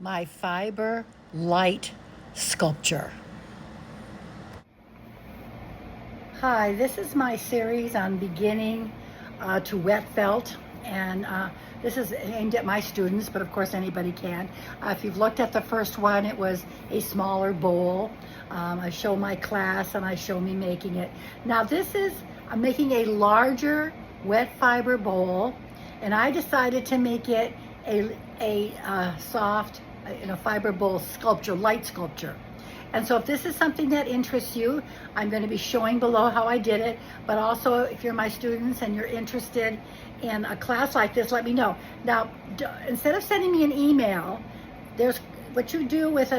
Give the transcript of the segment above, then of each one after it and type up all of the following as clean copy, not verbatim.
my fiber light sculpture. Hi, this is my series on beginning to wet felt, and this is aimed at my students, but of course anybody can. If you've looked at the first one, it was a smaller bowl. I show my class and I show me making it. Now this is, I'm making a larger wet fiber bowl, and I decided to make it a soft, fiber bowl sculpture, light sculpture. And so if this is something that interests you, I'm going to be showing below how I did it. But also, if you're my students and you're interested in a class like this, let me know. Now, instead of sending me an email, there's what you do with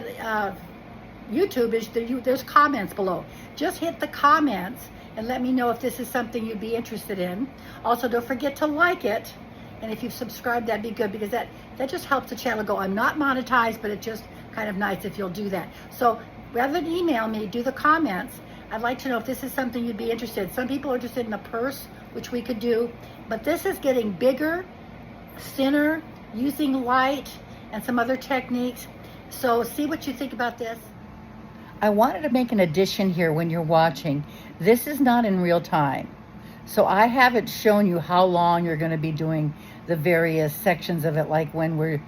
YouTube is there's comments below. Just hit the comments and let me know if this is something you'd be interested in. Also, don't forget to like it. And if you've subscribed, that'd be good, because that just helps the channel go. I'm not monetized, but it's just kind of nice if you'll do that. So rather than email me, do the comments. I'd like to know if this is something you'd be interested in. Some people are interested in the purse, which we could do, but this is getting bigger, thinner, using light and some other techniques. So see what you think about this. I wanted to make an addition here when you're watching. This is not in real time. So I haven't shown you how long you're going to be doing the various sections of it, like when we're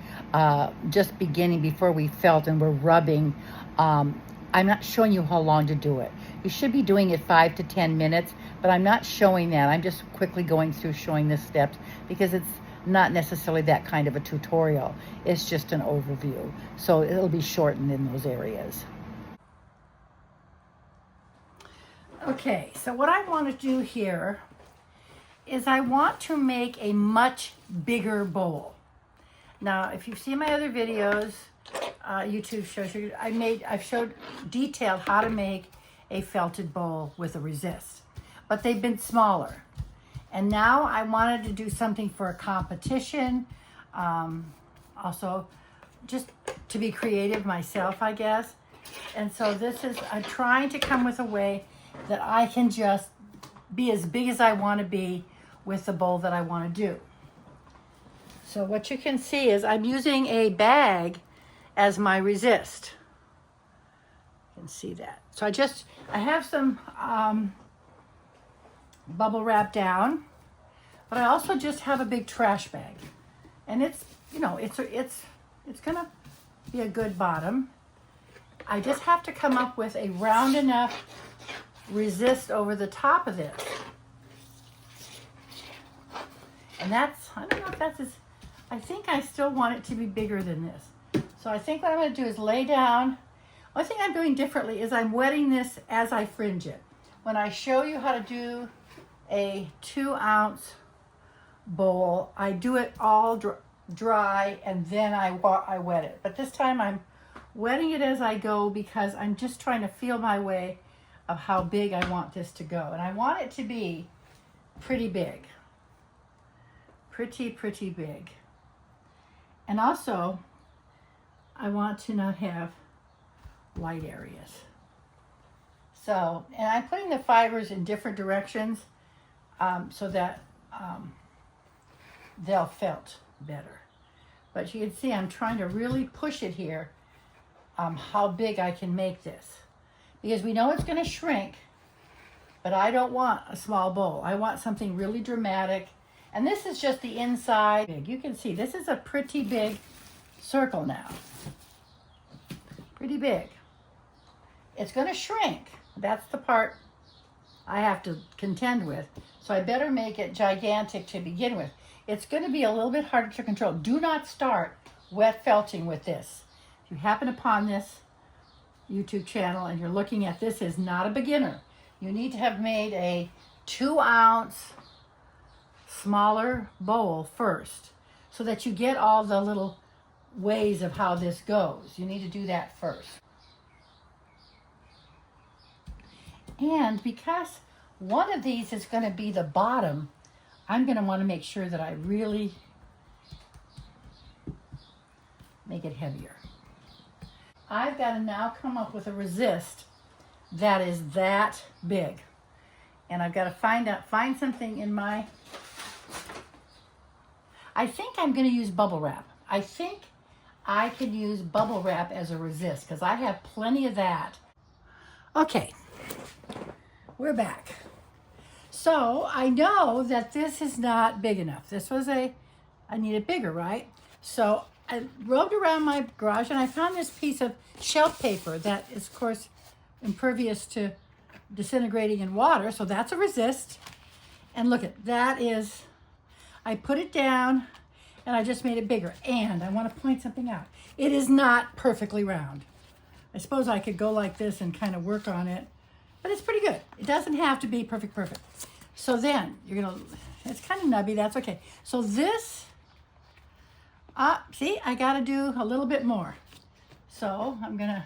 just beginning, before we felt and we're rubbing. I'm not showing you how long to do it. You should be doing it 5 to 10 minutes, but I'm not showing that. I'm just quickly going through showing the steps, because it's not necessarily that kind of a tutorial. It's just an overview. So it'll be shortened in those areas. Okay, so what I want to do here is I want to make a much bigger bowl. Now, if you've seen my other videos, YouTube shows you, I've showed detailed how to make a felted bowl with a resist, but they've been smaller. And now I wanted to do something for a competition, also just to be creative myself, I guess. And so this is, I'm trying to come with a way that I can just be as big as I want to be with the bowl that I want to do. So what you can see is I'm using a bag as my resist. You can see that. So I have some bubble wrap down, but I also just have a big trash bag. And it's, it's gonna be a good bottom. I just have to come up with a round enough resist over the top of this. And that's, I don't know if that's I think I still want it to be bigger than this. So I think what I'm going to do is lay down. One thing I'm doing differently is I'm wetting this as I fringe it. When I show you how to do a 2-ounce bowl, I do it all dry and then I wet it. But this time I'm wetting it as I go, because I'm just trying to feel my way of how big I want this to go. And I want it to be pretty big. Pretty big. And also, I want to not have light areas. So, and I'm putting the fibers in different directions so that they'll felt better. But you can see I'm trying to really push it here, how big I can make this. Because we know it's going to shrink, but I don't want a small bowl. I want something really dramatic. And this is just the inside. You can see this is a pretty big circle now. Pretty big. It's going to shrink. That's the part I have to contend with. So I better make it gigantic to begin with. It's going to be a little bit harder to control. Do not start wet felting with this. If you happen upon this YouTube channel and you're looking at this as not a beginner, you need to have made a 2-ounce smaller bowl first, so that you get all the little ways of how this goes. You need to do that first. And because one of these is going to be the bottom, I'm going to want to make sure that I really make it heavier. I've got to now come up with a resist that is that big. And I've got to find something in my, I think I'm going to use bubble wrap. I think I can use bubble wrap as a resist because I have plenty of that. Okay, we're back. So I know that this is not big enough. I need it bigger, right? So I roved around my garage and I found this piece of shelf paper that is, of course, impervious to disintegrating in water. So that's a resist. And look at that is, I put it down and I just made it bigger. And I want to point something out. It is not perfectly round. I suppose I could go like this and kind of work on it, but it's pretty good. It doesn't have to be perfect. So then it's kind of nubby, that's okay. So this, see, I got to do a little bit more. So I'm going to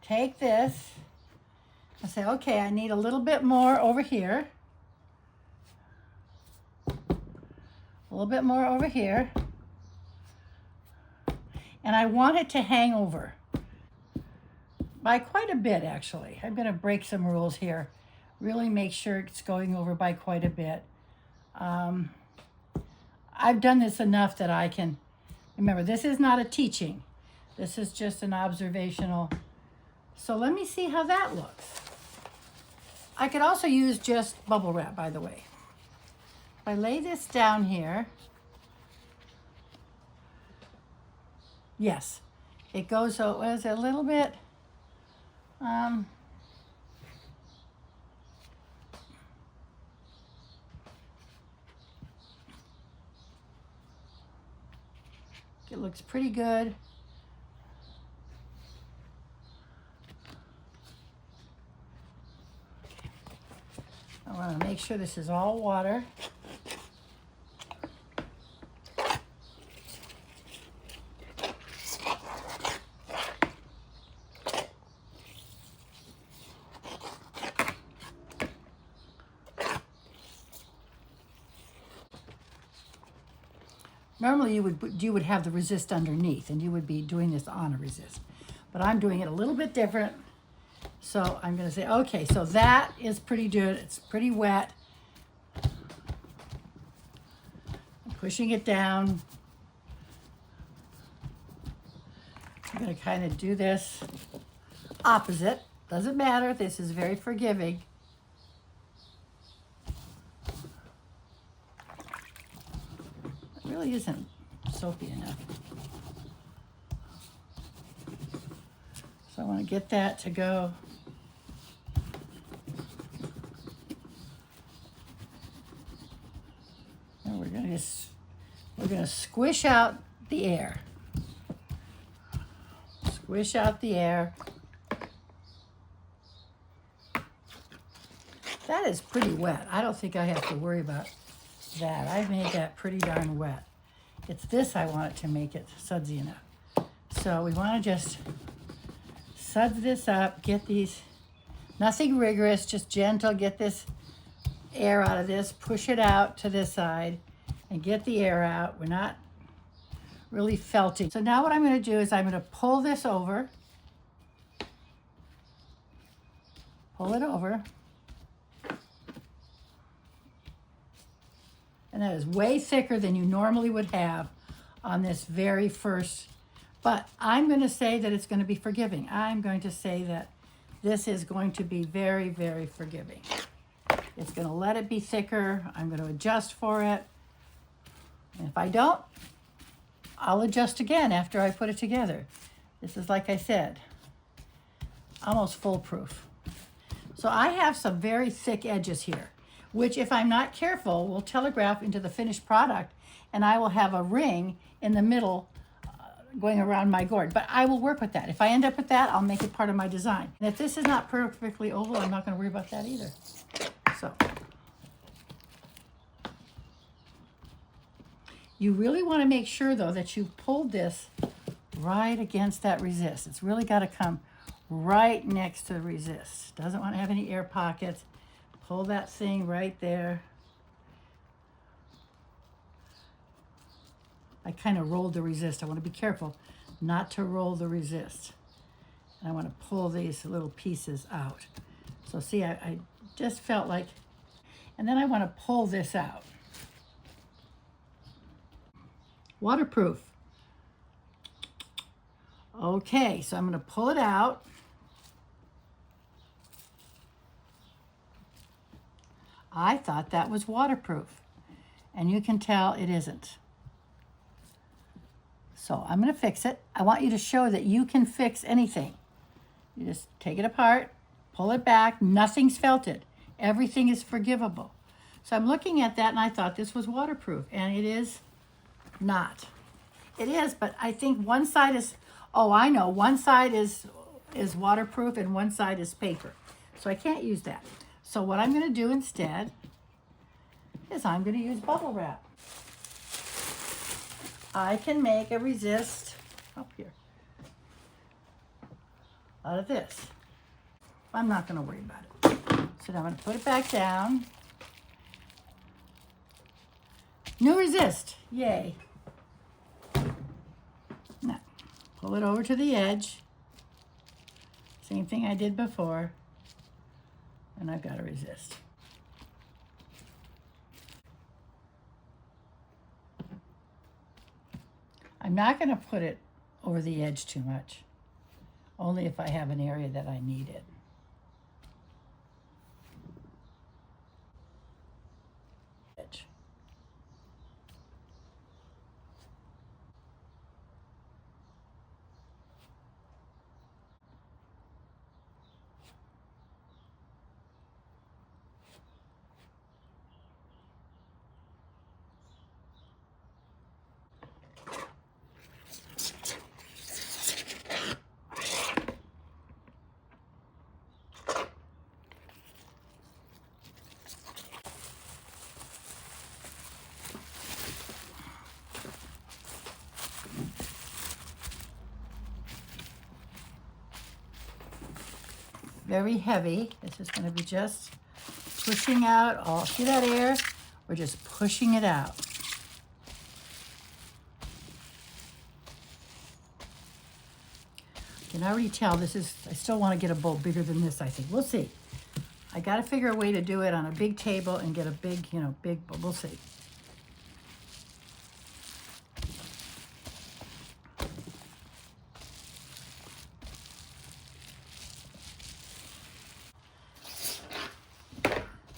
take this and say, okay, I need a little bit more over here. A little bit more over here. And I want it to hang over by quite a bit, actually. I'm going to break some rules here. Really make sure it's going over by quite a bit. I've done this enough that I can, remember, this is not a teaching. This is just an observational. So let me see how that looks. I could also use just bubble wrap, by the way. If I lay this down here, yes, it goes, so it was a little bit, it looks pretty good. I want to make sure this is all water. Normally you would have the resist underneath and you would be doing this on a resist, but I'm doing it a little bit different. So I'm going to say, okay, so that is pretty good. It's pretty wet. I'm pushing it down. I'm going to kind of do this opposite. Doesn't matter. This is very forgiving. It really isn't soapy enough. So I want to get that to go. And we're going to squish out the air. Squish out the air. That is pretty wet. I don't think I have to worry about that. I've made that pretty darn wet. It's this I want it to make it sudsy enough. So we want to just suds this up, get these, nothing rigorous, just gentle, get this air out of this, push it out to this side and get the air out. We're not really felting. So now what I'm going to do is I'm going to pull this over, pull it over. And that is way thicker than you normally would have on this very first. But I'm going to say that it's going to be forgiving. I'm going to say that this is going to be very, very forgiving. It's going to let it be thicker. I'm going to adjust for it. And if I don't, I'll adjust again after I put it together. This is, like I said, almost foolproof. So I have some very thick edges here, which if I'm not careful will telegraph into the finished product, and I will have a ring in the middle going around my gourd. But I will work with that. If I end up with that, I'll make it part of my design. And if this is not perfectly oval, I'm not going to worry about that either. So you really want to make sure, though, that you pull this right against that resist. It's really got to come right next to the resist. Doesn't want to have any air pockets. Pull that thing right there. I kind of rolled the resist. I want to be careful not to roll the resist. And I want to pull these little pieces out. So see, I just felt like, and then I want to pull this out. Waterproof. Okay, so I'm going to pull it out. I thought that was waterproof, and you can tell it isn't. So I'm going to fix it. I want you to show that you can fix anything. You just take it apart, pull it back, nothing's felted. Everything is forgivable. So I'm looking at that and I thought this was waterproof, and it is not. It is, but I think one side is, oh, I know, one side is waterproof and one side is paper. So I can't use that. So what I'm going to do instead is I'm going to use bubble wrap. I can make a resist up here out of this. I'm not going to worry about it. So now I'm going to put it back down. New resist, yay. Now, pull it over to the edge. Same thing I did before. And I've got a resist. I'm not going to put it over the edge too much, only if I have an area that I need it. Edge. Very heavy. This is going to be just pushing out all, see that air? We're just pushing it out. You can already tell this is, I still want to get a bowl bigger than this, I think. We'll see. I got to figure a way to do it on a big table and get a big, big, but we'll see.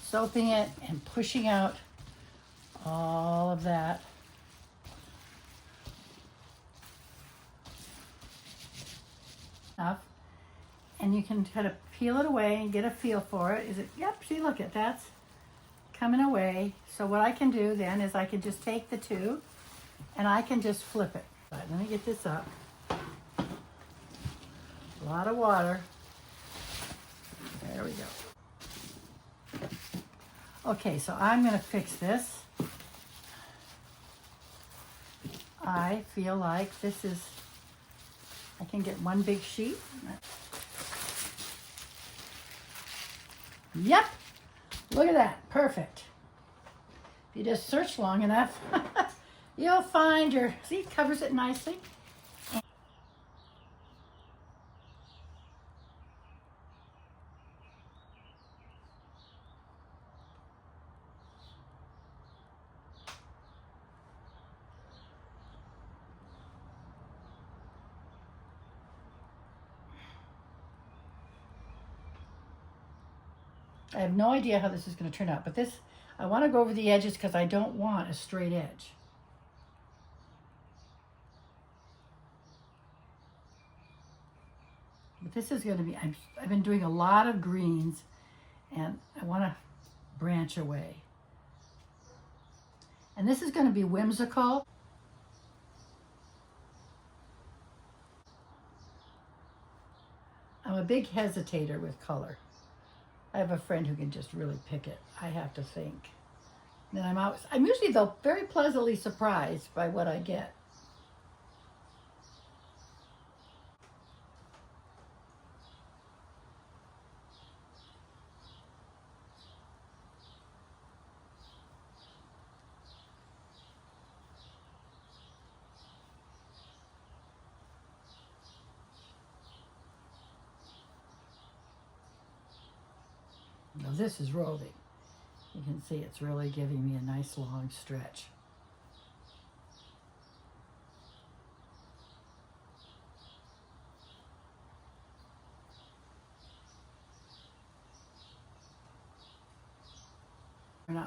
Soaping it and pushing out all of that. Enough. And you can kind of peel it away and get a feel for it. Is it, yep, see, look at that's coming away. So what I can do then is I can just take the two and I can just flip it. Right, let me get this up. A lot of water. There we go. Okay, so I'm going to fix this. I feel like this is, I can get one big sheet. Yep, look at that, perfect. If you just search long enough, you'll find your, see, it covers it nicely. I have no idea how this is going to turn out, but this, I want to go over the edges because I don't want a straight edge. But this is going to be, I've been doing a lot of greens and I want to branch away. And this is going to be whimsical. I'm a big hesitator with color. I have a friend who can just really pick it. I have to think. And then I'm usually though very pleasantly surprised by what I get. Now this is rolling. You can see it's really giving me a nice long stretch.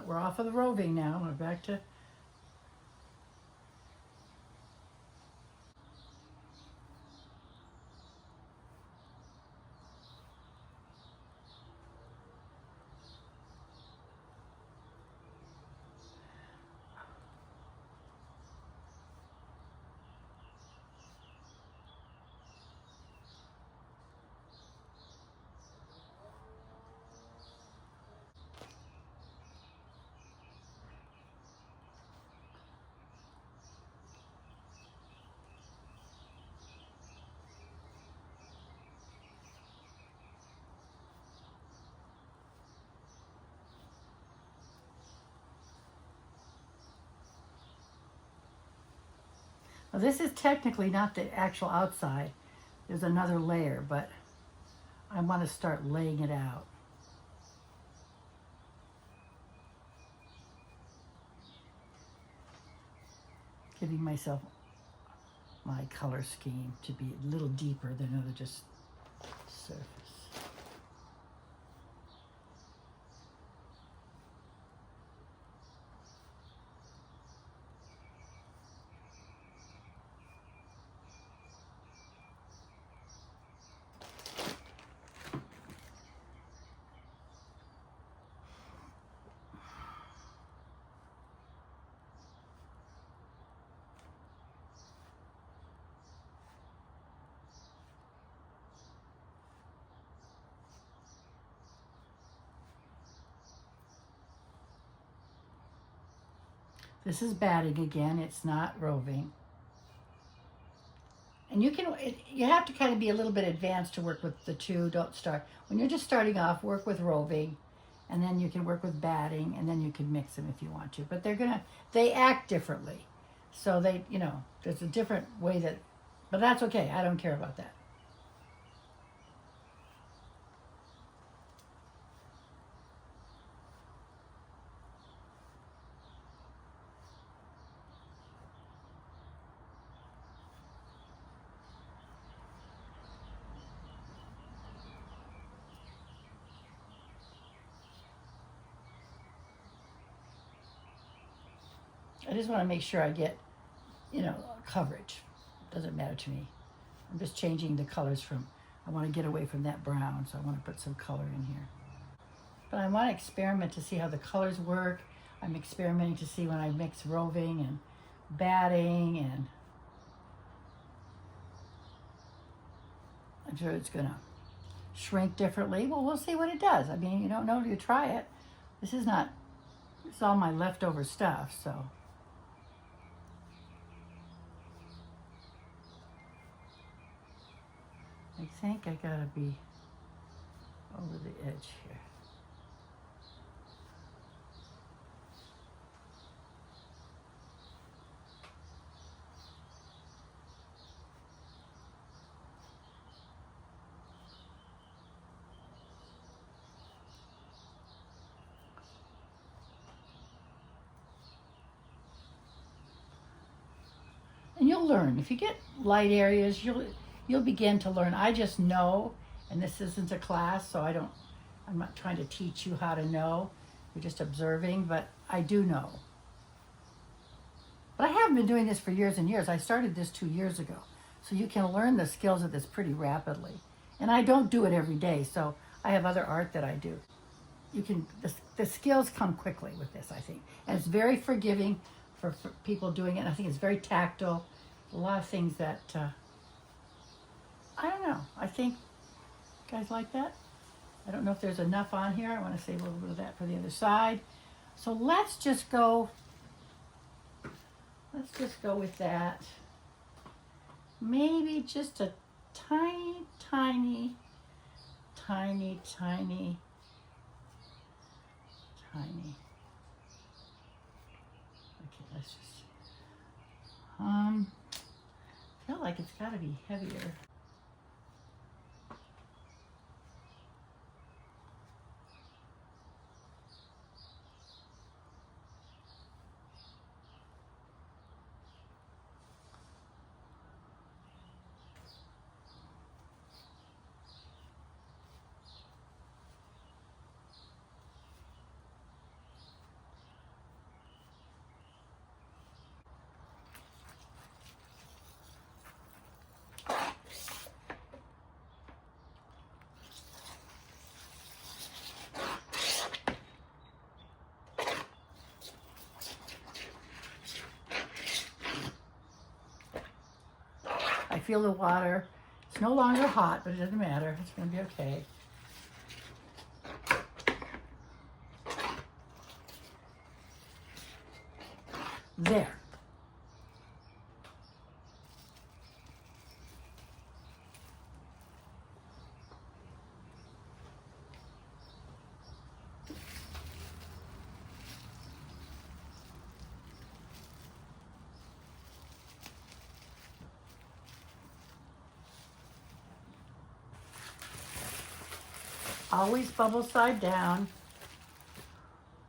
We're off of the roving now. We're back to. Well, this is technically not the actual outside. There's another layer, but I want to start laying it out. Giving myself my color scheme to be a little deeper than another just surface. This is batting again, it's not roving. And you have to kind of be a little bit advanced to work with the two. Don't start, when you're just starting off, work with roving, and then you can work with batting, and then you can mix them if you want to. But they act differently. So there's a different way but that's okay, I don't care about that. I just want to make sure I get, coverage. Doesn't matter to me. I'm just changing the colors I want to get away from that brown, so I want to put some color in here. But I want to experiment to see how the colors work. I'm experimenting to see when I mix roving and batting, and I'm sure it's going to shrink differently. Well, we'll see what it does. I mean, you don't know till you try it. It's all my leftover stuff, so. I think I gotta be over the edge here. And you'll learn. If you get light areas, you'll begin to learn. I just know, and this isn't a class, so I'm not trying to teach you how to know. You're just observing, but I do know. But I haven't been doing this for years and years. I started this 2 years ago. So you can learn the skills of this pretty rapidly. And I don't do it every day, so I have other art that I do. The skills come quickly with this, I think. And it's very forgiving for people doing it. And I think it's very tactile. A lot of things that, I don't know. I think, you guys like that? I don't know if there's enough on here. I want to save a little bit of that for the other side. So let's just go with that. Maybe just a tiny, tiny, tiny, tiny, tiny. Okay, let's just, I feel like it's got to be heavier. feel the water. It's no longer hot, but it doesn't matter. It's going to be okay. There. Always bubble side down.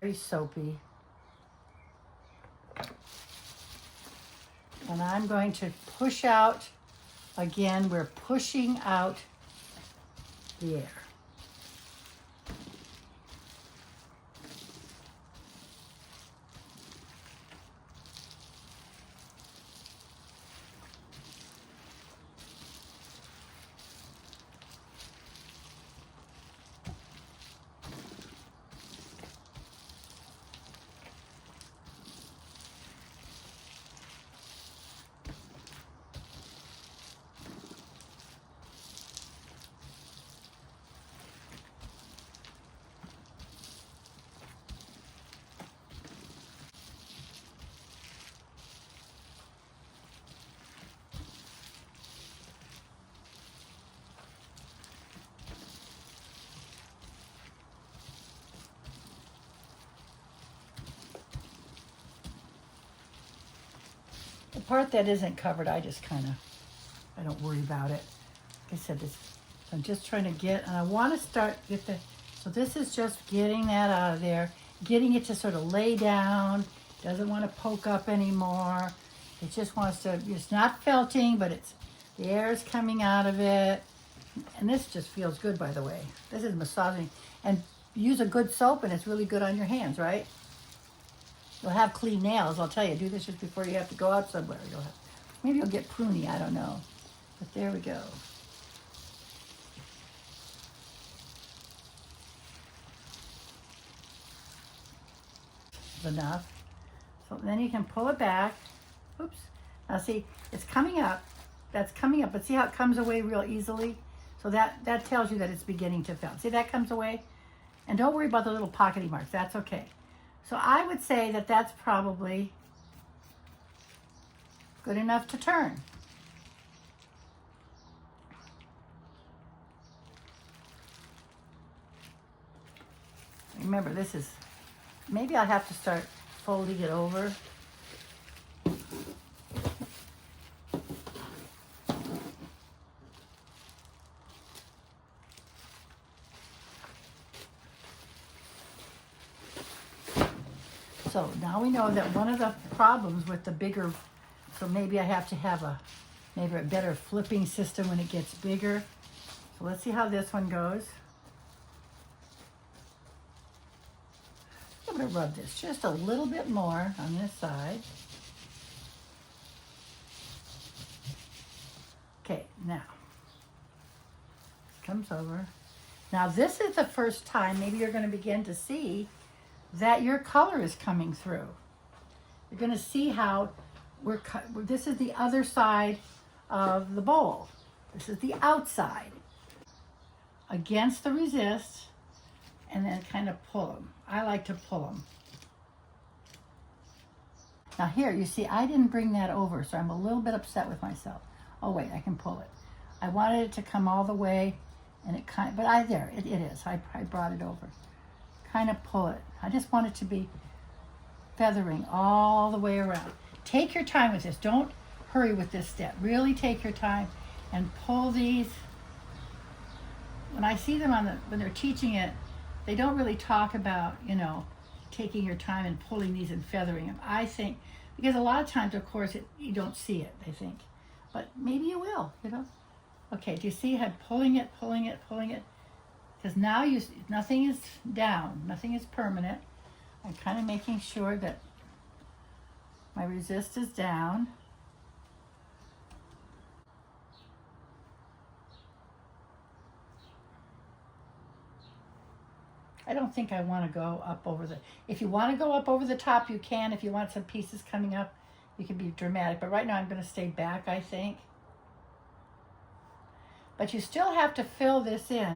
Very soapy. And I'm going to push out. Again, we're pushing out the air. The part that isn't covered, I just I don't worry about it. Like I said, I'm just trying to get, and I want to so this is just getting that out of there, getting it to sort of lay down. Doesn't want to poke up anymore. It just wants to, it's not felting, but the air is coming out of it. And this just feels good, by the way. This is massaging. And use a good soap, and it's really good on your hands, right? You'll have clean nails, I'll tell you. Do this just before you have to go out somewhere. Maybe you'll get pruny, I don't know. But there we go. Enough. So then you can pull it back. Oops. Now see, it's coming up. That's coming up, but see how it comes away real easily? So that tells you that it's beginning to felt. See, that comes away? And don't worry about the little pockety marks. That's okay. So I would say that that's probably good enough to turn. Remember, this is, maybe I'll have to start folding it over. So now we know that one of the problems with the bigger, so maybe I have to have maybe a better flipping system when it gets bigger. So let's see how this one goes. I'm going to rub this just a little bit more on this side. Okay, now, this comes over. Now this is the first time maybe you're going to begin to see that your color is coming through. You're going to see how this is the other side of the bowl. This is the outside. Against the resist, and then kind of pull them. I like to pull them. Now here, you see, I didn't bring that over, so I'm a little bit upset with myself. Oh wait, I can pull it. I wanted it to come all the way, and it there it is. I brought it over. Kind of pull it. I just want it to be feathering all the way around. Take your time with this. Don't hurry with this step. Really take your time and pull these. When I see them when they're teaching it, they don't really talk about, taking your time and pulling these and feathering them. I think, because a lot of times, of course, you don't see it, I think. But maybe you will, Okay, do you see how pulling it? Because now nothing is down, nothing is permanent. I'm kind of making sure that my resist is down. I don't think I want to go up over if you want to go up over the top, you can. If you want some pieces coming up, you can be dramatic. But right now I'm going to stay back, I think. but you still have to fill this in.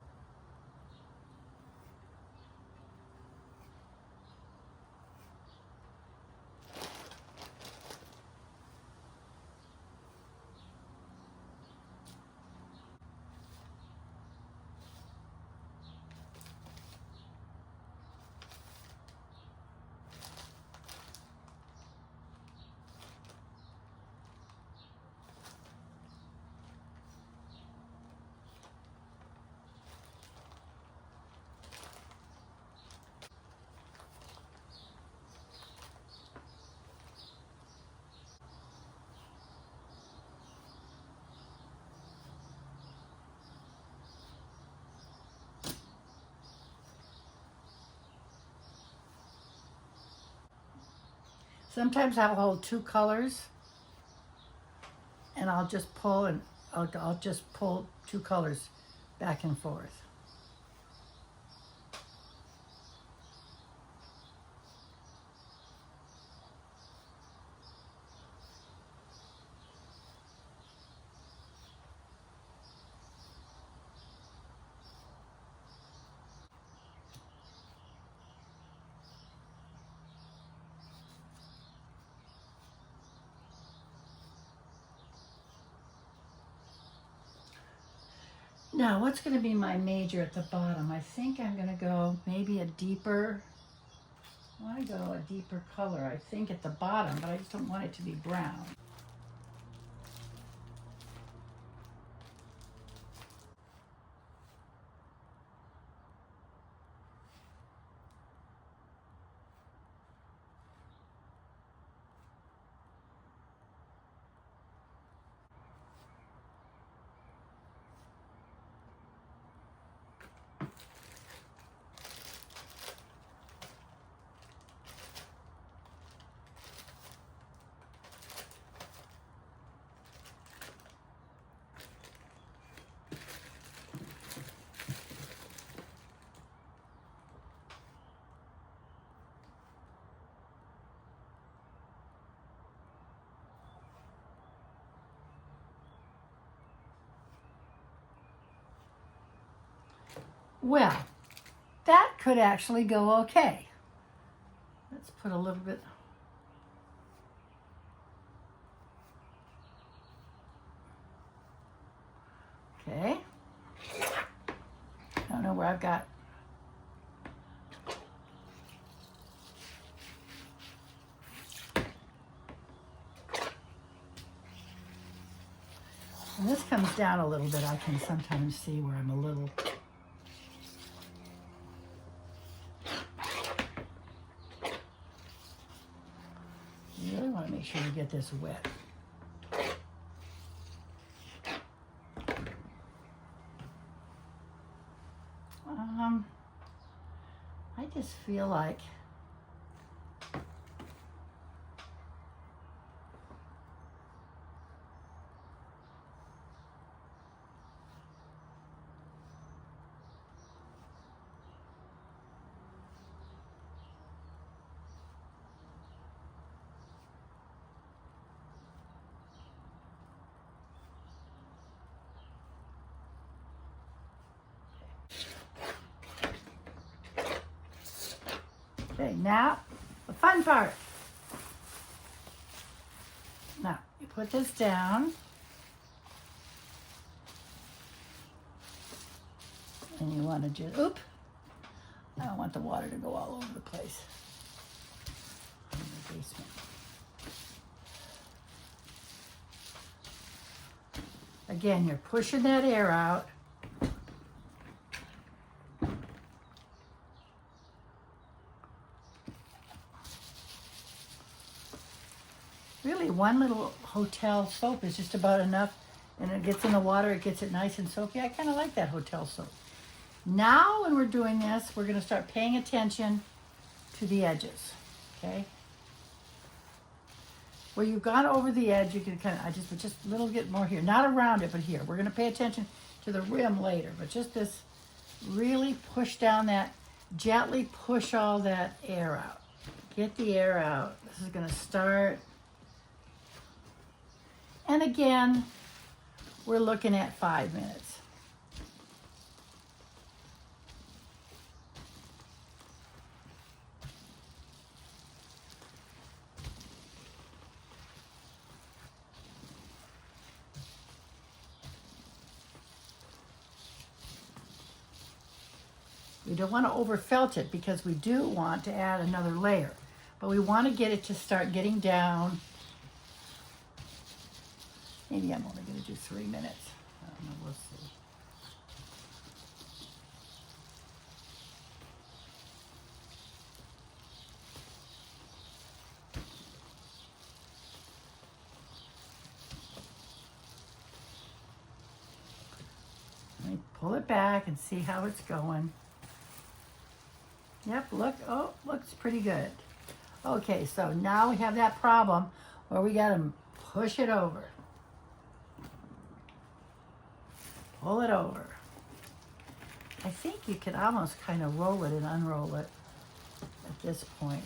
Sometimes I'll hold two colors and I'll just pull and I'll just pull two colors back and forth. Now, what's going to be my major at the bottom? I think I'm going to go maybe a deeper, I want to go a deeper color, I think, at the bottom, but I just don't want it to be brown. Well, that could actually go okay. Let's put a little bit. Okay. I don't know where I've got. When this comes down a little bit, I can sometimes see where I'm a little. You really want to make sure you get this wet. I just feel like okay, now the fun part. Now you put this down and you want to just, I don't want the water to go all over the place in the basement. Again, you're pushing that air out. Really, one little hotel soap is just about enough, and it gets in the water, it gets it nice and soapy. I kind of like that hotel soap. Now, when we're doing this, we're going to start paying attention to the edges, okay? Where you've gone over the edge, you can kind of, just a little bit more here. Not around it, but here. We're going to pay attention to the rim later, but just this, really push down that, gently push all that air out. Get the air out. This is going to start. And again, we're looking at 5 minutes. We don't want to over felt it because we do want to add another layer. But we want to get it to start getting down. Maybe I'm only going to do 3 minutes. I don't know, we'll see. Let me pull it back and see how it's going. Yep, look, oh, looks pretty good. Okay, so now we have that problem where we got to push it over. Pull it over. I think you could almost kind of roll it and unroll it at this point.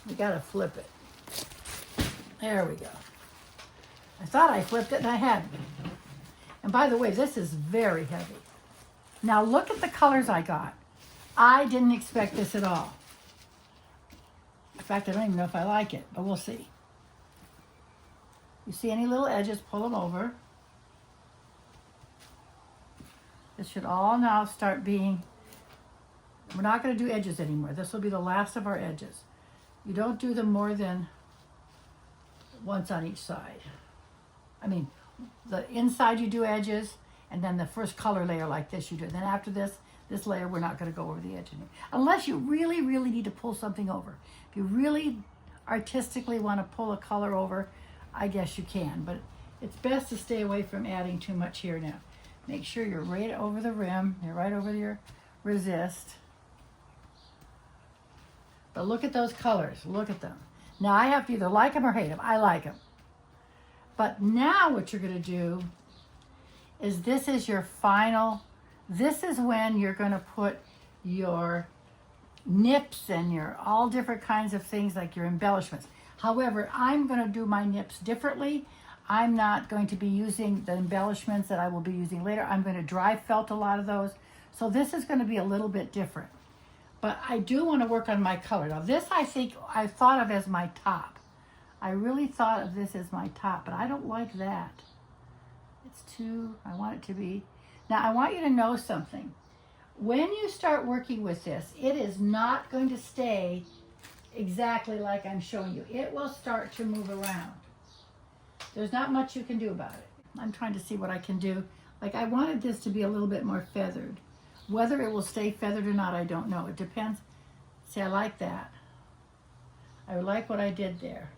We gotta flip it. There we go. I thought I flipped it and I hadn't. And by the way, this is very heavy. Now look at the colors I got. I didn't expect this at all. In fact, I don't even know if I like it, but we'll see. You see any little edges, pull them over. This should all now start being, we're not going to do edges anymore. This will be the last of our edges. You don't do them more than once on each side. I mean, the inside you do edges, and then the first color layer like this you do. Then after this layer, we're not going to go over the edge anymore. Unless you really, really need to pull something over. If you really artistically want to pull a color over, I guess you can. But it's best to stay away from adding too much here now. Make sure you're right over the rim. You're right over your resist. But look at those colors. Look at them. Now I have to either like them or hate them. I like them. But now what you're going to do is this is your final, this is when you're going to put your nips and your all different kinds of things like your embellishments. However, I'm going to do my nips differently. I'm not going to be using the embellishments that I will be using later. I'm going to dry felt a lot of those. So this is going to be a little bit different. But I do want to work on my color. Now this I think I thought of as my top. I really thought of this as my top, but I don't like that. It's too, I want it to be. Now I want you to know something. When you start working with this, it is not going to stay exactly like I'm showing you. It will start to move around. There's not much you can do about it. I'm trying to see what I can do. Like I wanted this to be a little bit more feathered. Whether it will stay feathered or not, I don't know. It depends. See, I like that. I like what I did there.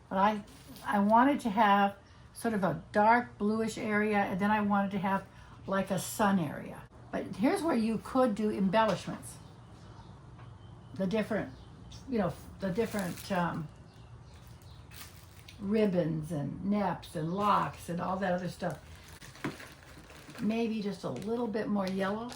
But I wanted to have sort of a dark bluish area, and then I wanted to have like a sun area. But here's where you could do embellishments. The different, you know, the different ribbons and neps and locks and all that other stuff. Maybe just a little bit more yellow.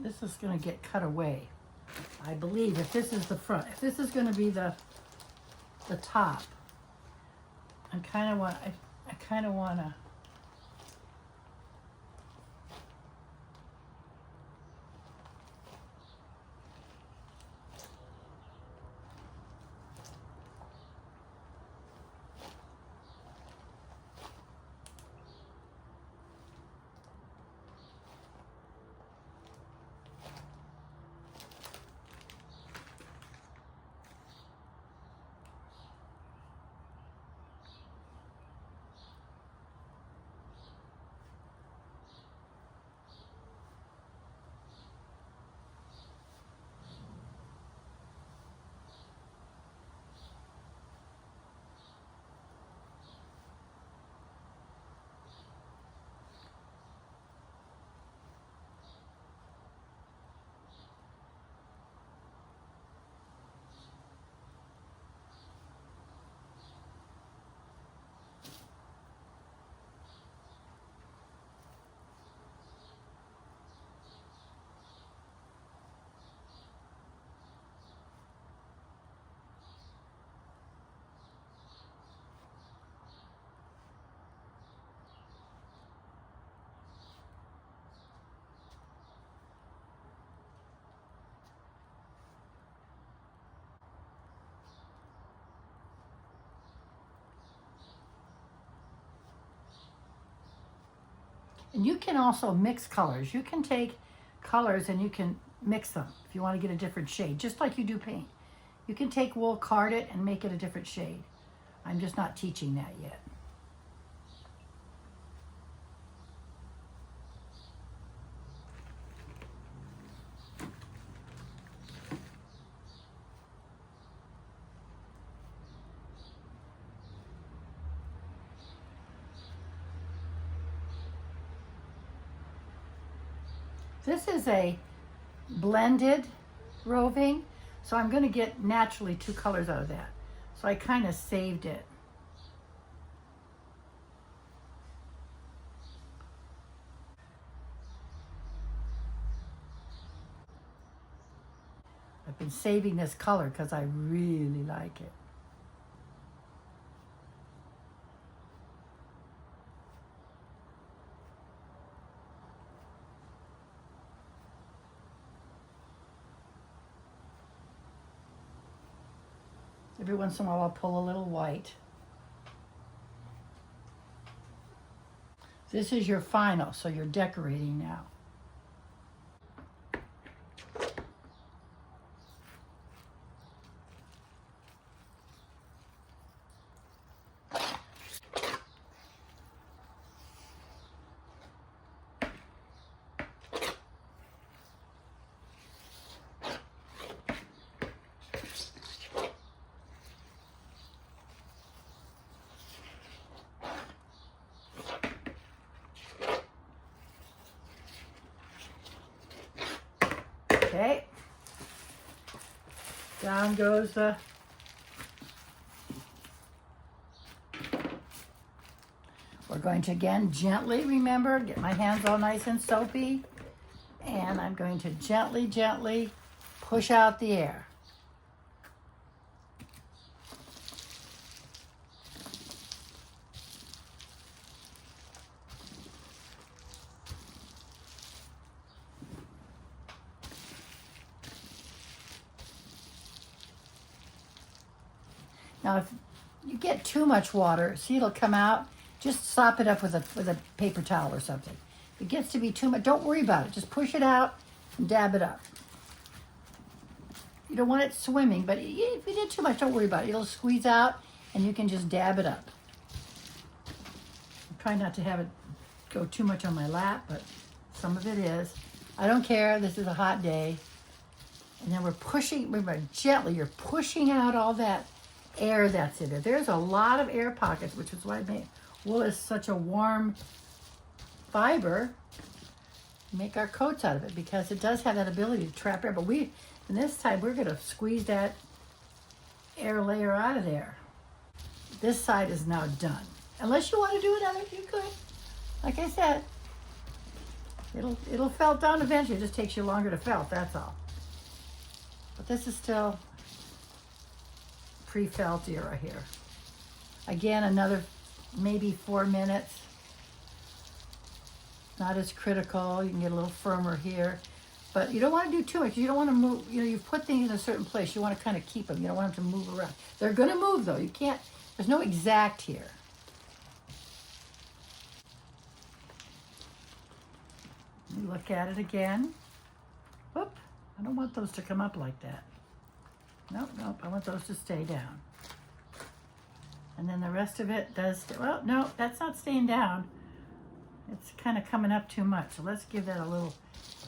this is going to get cut away. I believe if this is the front, if this is going to be the top, I kind of want to. And you can also mix colors. You can take colors and you can mix them if you want to get a different shade, just like you do paint. You can take wool, card it, and make it a different shade. I'm just not teaching that yet. This is a blended roving, so I'm going to get naturally two colors out of that. So I kind of saved it. I've been saving this color because I really like it. Every once in a while I'll pull a little white. This is your final, so you're decorating now. Okay, down goes the we're going to again gently, remember, get my hands all nice and soapy, and I'm going to gently, gently push out the air. Now, if you get too much water, see it'll come out, just sop it up with a paper towel or something. If it gets to be too much, don't worry about it. Just push it out and dab it up. You don't want it swimming, but if you did too much, don't worry about it. It'll squeeze out and you can just dab it up. Try not to have it go too much on my lap, but some of it is. I don't care, this is a hot day. And then we're pushing, remember, gently, you're pushing out all that air that's in there. There's a lot of air pockets, which is why wool is such a warm fiber. Make our coats out of it because it does have that ability to trap air. But in this time, we're going to squeeze that air layer out of there. This side is now done. Unless you want to do another, you could. Like I said, It'll felt down eventually. It just takes you longer to felt, that's all. But this is still pre-felt era here. Again, another maybe 4 minutes. Not as critical. You can get a little firmer here. But you don't want to do too much. You don't want to move. You know, you've put things in a certain place. You want to kind of keep them. You don't want them to move around. They're going to move, though. You can't. There's no exact here. Look at it again. Whoop. I don't want those to come up like that. Nope, nope. I want those to stay down. And then the rest of it does, well, no, that's not staying down. It's kind of coming up too much. So let's give that a little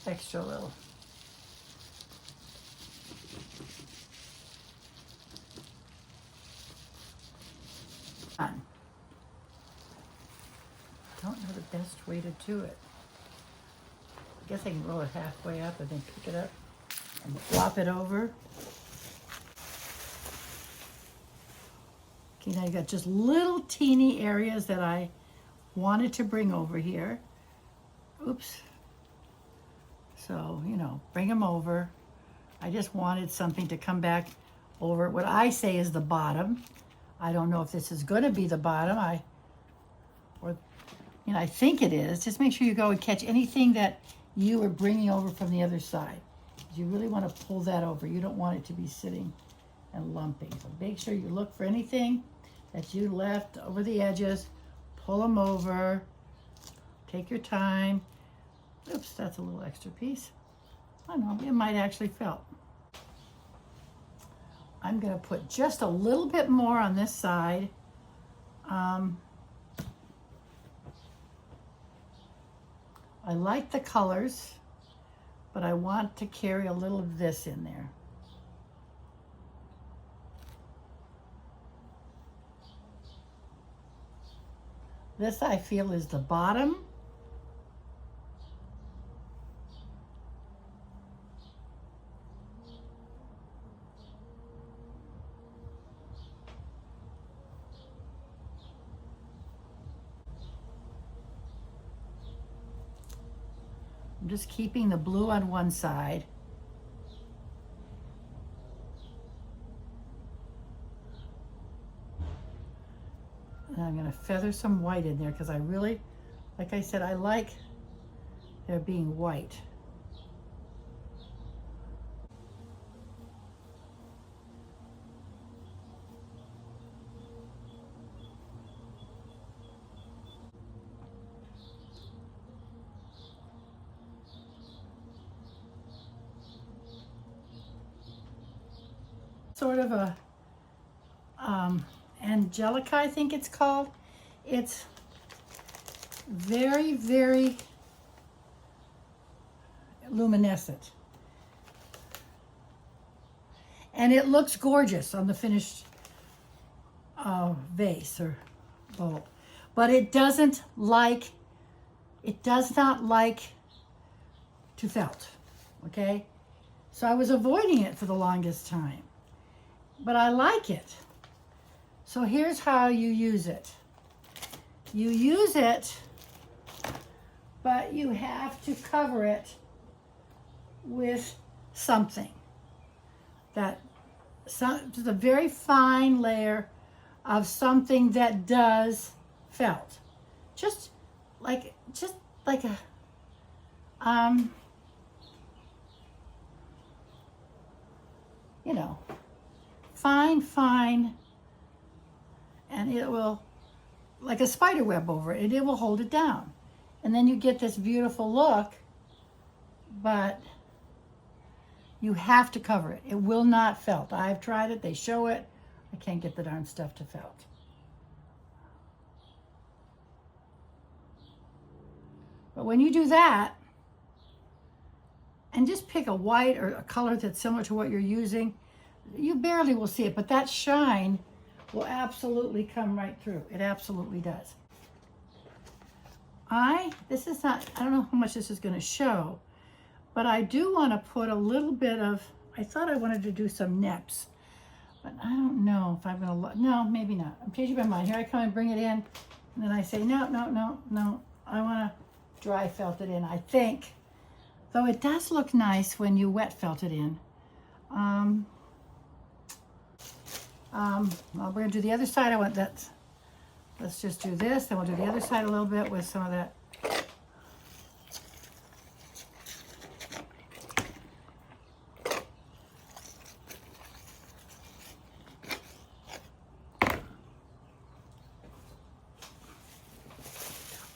extra little. Done. Don't know the best way to do it. I guess I can roll it halfway up and then pick it up and flop it over. Okay, now you got just little teeny areas that I wanted to bring over here. Oops. So, you know, bring them over. I just wanted something to come back over what I say is the bottom. I don't know if this is going to be the bottom. I think it is. Just make sure you go and catch anything that you are bringing over from the other side. You really want to pull that over. You don't want it to be sitting and lumping. So make sure you look for anything that you left over the edges. Pull them over. Take your time. Oops, that's a little extra piece. I know, it might actually felt. I'm going to put just a little bit more on this side. I like the colors, but I want to carry a little of this in there. This I feel is the bottom. I'm just keeping the blue on one side. And I'm going to feather some white in there because I really, like I said, I like there being white. Sort of a Angelica, I think it's called. It's very, very luminescent. And it looks gorgeous on the finished vase or bowl. But it does not like to felt, okay? So I was avoiding it for the longest time. But I like it. So here's how you use it. You use it, but you have to cover it with something. Just a very fine layer of something that does felt. Just like a you know, fine, and it will, like a spider web over it, it will hold it down. And then you get this beautiful look, but you have to cover it. It will not felt. I've tried it, they show it. I can't get the darn stuff to felt. But when you do that, and just pick a white or a color that's similar to what you're using, you barely will see it, but that shine will absolutely come right through. It absolutely does. I don't know how much this is going to show, but I do want to put a little bit of, I thought I wanted to do some nips, but I don't know if I'm going to, no, maybe not. I'm changing my mind. Here I come and bring it in, and then I say, no. I want to dry felt it in, I think. Though it does look nice when you wet felt it in. Well, we're gonna do the other side. I want that. Let's just do this, then we'll do the other side a little bit with some of that.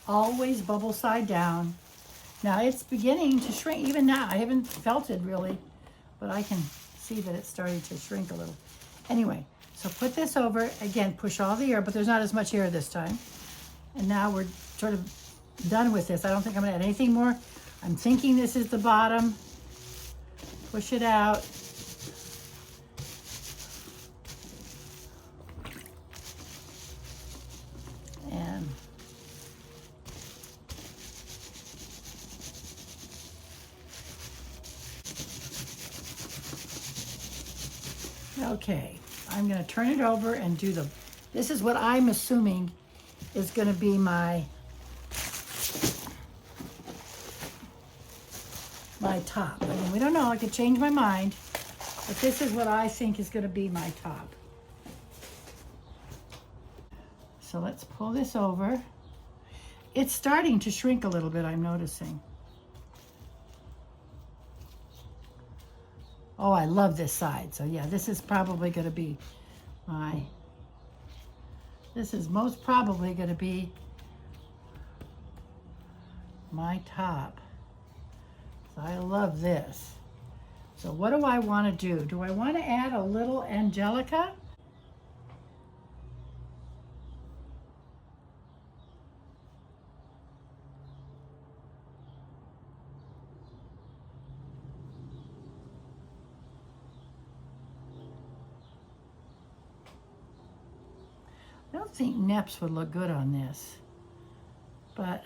Always bubble side down. Now it's beginning to shrink. Even now, I haven't felted really, but I can see that it's starting to shrink a little. Anyway, so put this over. Again, push all the air, but there's not as much air this time. And now we're sort of done with this. I don't think I'm gonna add anything more. I'm thinking this is the bottom. Push it out. And okay, I'm gonna turn it over and do this is what I'm assuming is gonna be my top. I mean, we don't know, I could change my mind, but this is what I think is gonna be my top. So let's pull this over. It's starting to shrink a little bit, I'm noticing. Oh, I love this side. So yeah, this is probably gonna be this is most probably gonna be my top. So I love this. So what do I wanna do? Do I wanna add a little Angelica? I don't think Neps would look good on this, but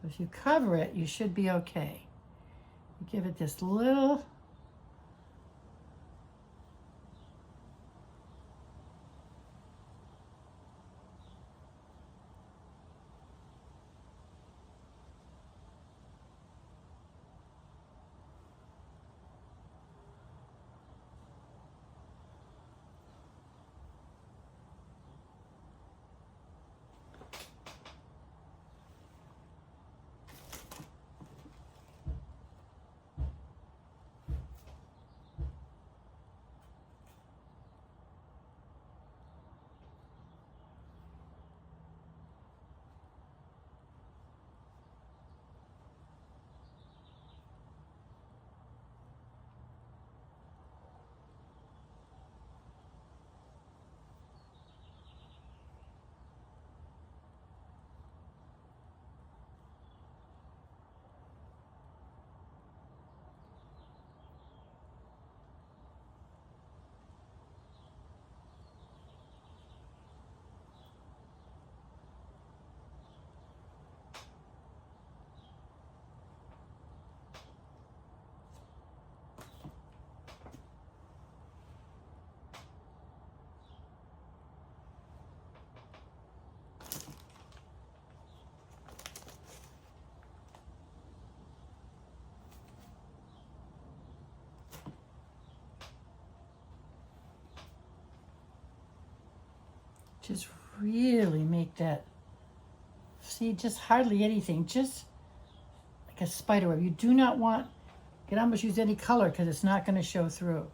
if you cover it, you should be okay. You give it this little just really make that, see, just hardly anything, just like a spider web. You do not want, you can almost use any color because it's not going to show through.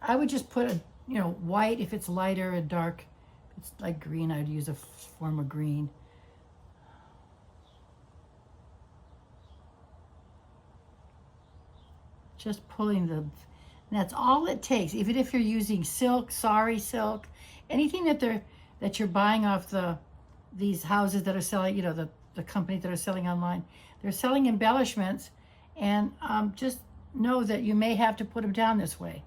I would just put a, white if it's lighter and dark. If it's like green, I'd use a form of green. Just pulling the, and that's all it takes. Even if you're using silk, sari silk, anything that you're buying off these houses that are selling, the companies that are selling online, they're selling embellishments, and just know that you may have to put them down this way.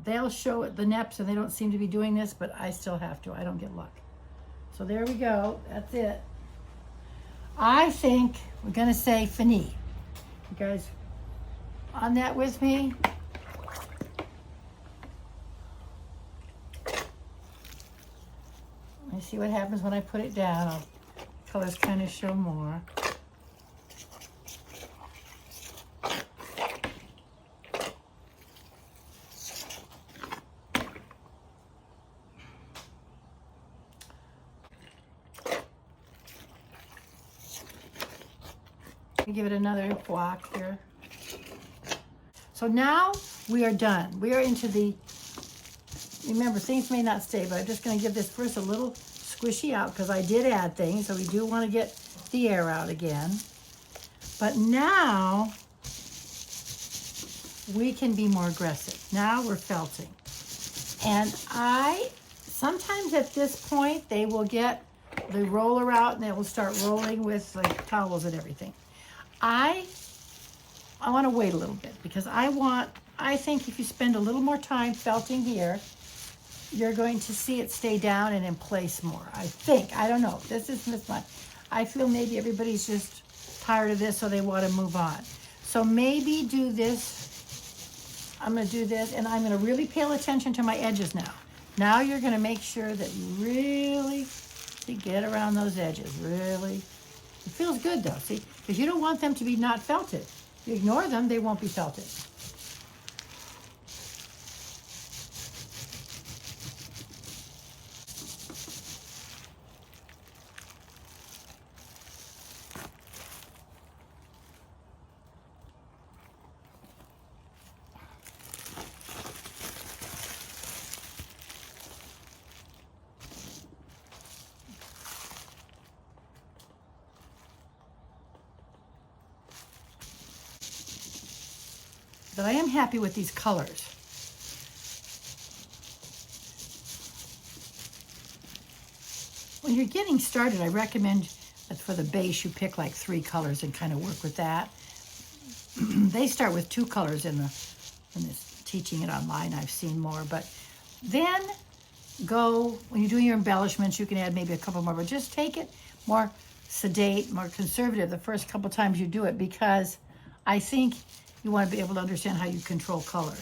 They'll show it, the Neps, and they don't seem to be doing this, but I still have to. I don't get luck. So there we go. That's it. I think we're going to say fini. You guys on that with me? Let me see what happens when I put it down. Colors kind of show more. Give it another whack here. So now we are done. We are into the, remember things may not stay, but I'm just going to give this first a little squishy out because I did add things, so we do want to get the air out again. But now we can be more aggressive. Now we're felting. And sometimes at this point, they will get the roller out and they will start rolling with like towels and everything. I want to wait a little bit because I think if you spend a little more time felting here, you're going to see it stay down and in place more. I think, I don't know. This is just I feel maybe everybody's just tired of this, so they want to move on. So maybe do this. I'm going to do this, and I'm going to really pay attention to my edges now. Now you're going to make sure that you really get around those edges, really. It feels good though, see? Because you don't want them to be not felted. You ignore them, they won't be felted. But I am happy with these colors. When you're getting started, I recommend that for the base you pick like 3 colors and kind of work with that. They start with 2 colors in this teaching it online. I've seen more, but then when you're doing your embellishments, you can add maybe a couple more, but just take it more sedate, more conservative the first couple times you do it, because I think you want to be able to understand how you control color.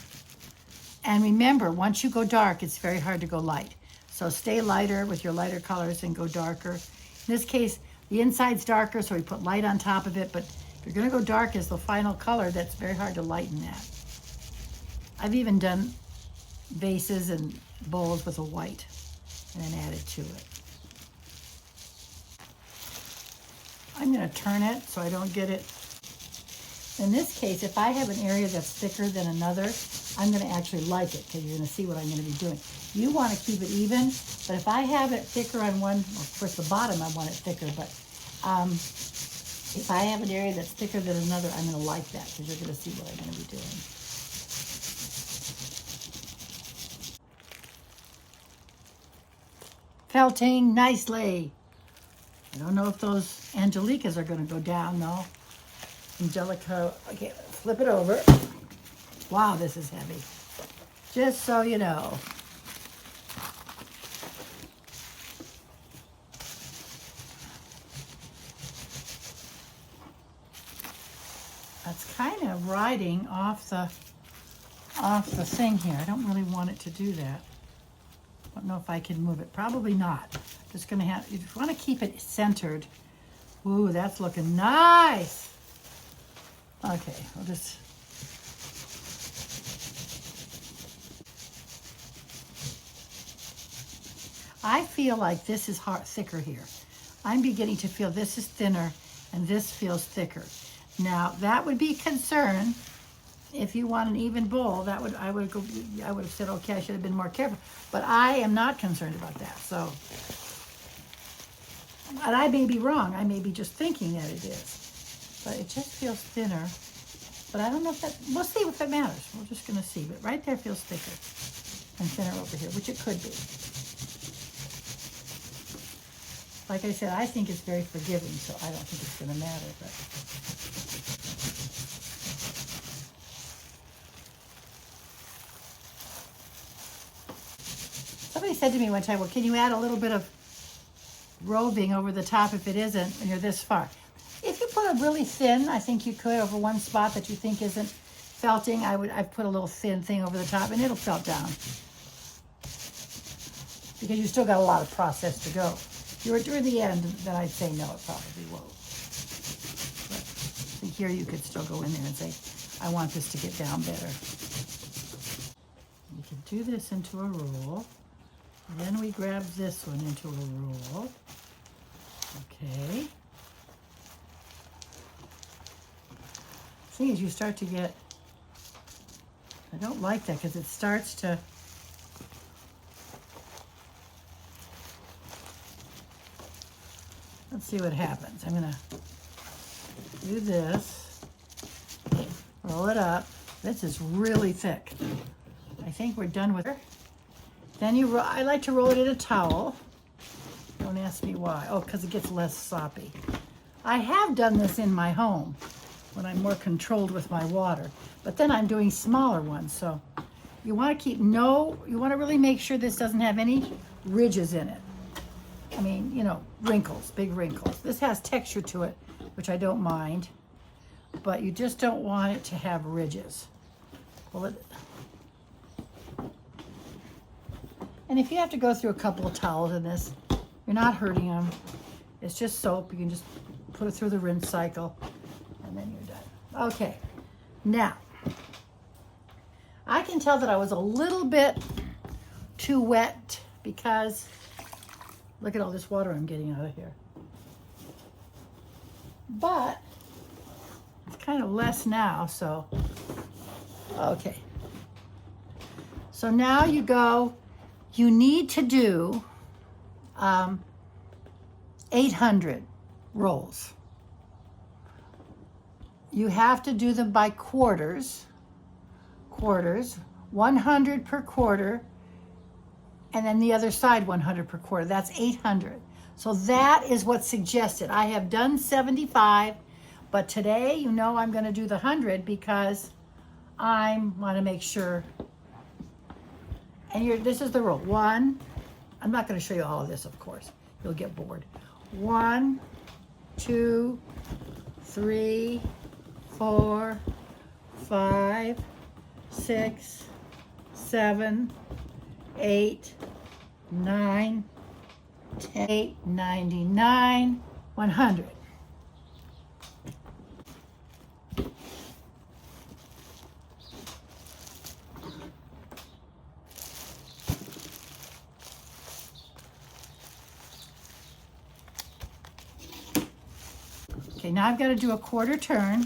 And remember, once you go dark, it's very hard to go light. So stay lighter with your lighter colors and go darker. In this case, the inside's darker, so we put light on top of it, but if you're going to go dark as the final color, that's very hard to lighten that. I've even done vases and bowls with a white and then added to it. I'm going to turn it so I don't get it. In this case, if I have an area that's thicker than another, I'm going to actually like it because you're going to see what I'm going to be doing. You want to keep it even, but if I have it thicker on one, well, of course the bottom I want it thicker, but if I have an area that's thicker than another, I'm going to like that because you're going to see what I'm going to be doing. Felting nicely. I don't know if those Angelicas are going to go down though. Angelica, okay, flip it over. Wow, this is heavy. Just so you know. That's kind of riding off the thing here. I don't really want it to do that. I don't know if I can move it. Probably not. Just gonna have, you want to keep it centered. Ooh, that's looking nice. Okay, I'll just. I feel like this is thicker here. I'm beginning to feel this is thinner and this feels thicker. Now that would be a concern. If you want an even bowl, I would have said, okay, I should have been more careful. But I am not concerned about that. So, and I may be wrong. I may be just thinking that it is. But it just feels thinner. But I don't know if that, we'll see if it matters. We're just going to see. But right there feels thicker and thinner over here, which it could be. Like I said, I think it's very forgiving, so I don't think it's going to matter. But somebody said to me one time, well, can you add a little bit of roving over the top if it isn't and you're this far? want to really thin, I think you could over one spot that you think isn't felting. I've put a little thin thing over the top and it'll felt down. Because you still got a lot of process to go. If you were near the end, then I'd say no, it probably won't. But I think here you could still go in there and say, I want this to get down better. You can do this into a roll. Then we grab this one into a roll. Okay. See, as you start to get, I don't like that because it starts to, let's see what happens. I'm gonna do this, roll it up. This is really thick. I think we're done with it. Then I like to roll it in a towel. Don't ask me why. Oh, because it gets less sloppy. I have done this in my home when I'm more controlled with my water, but then I'm doing smaller ones. So you want to you want to really make sure this doesn't have any ridges in it. I mean, you know, wrinkles, big wrinkles. This has texture to it, which I don't mind, but you just don't want it to have ridges. And if you have to go through a couple of towels in this, you're not hurting them. It's just soap. You can just put it through the rinse cycle, and then you're done. Okay, now, I can tell that I was a little bit too wet because look at all this water I'm getting out of here. But it's kind of less now, so, okay. So now you need to do 800 rolls. You have to do them by quarters, 100 per quarter, and then the other side 100 per quarter. That's 800. So that is what's suggested. I have done 75, but today, you know, I'm going to do the 100 because I want to make sure. And this is the rule. I'm not going to show you all of this, of course. You'll get bored. 1, 2, 3, 4, 5, 6, 7, 8, 9, 10, 99, 100. Okay, now I've got to do a quarter turn.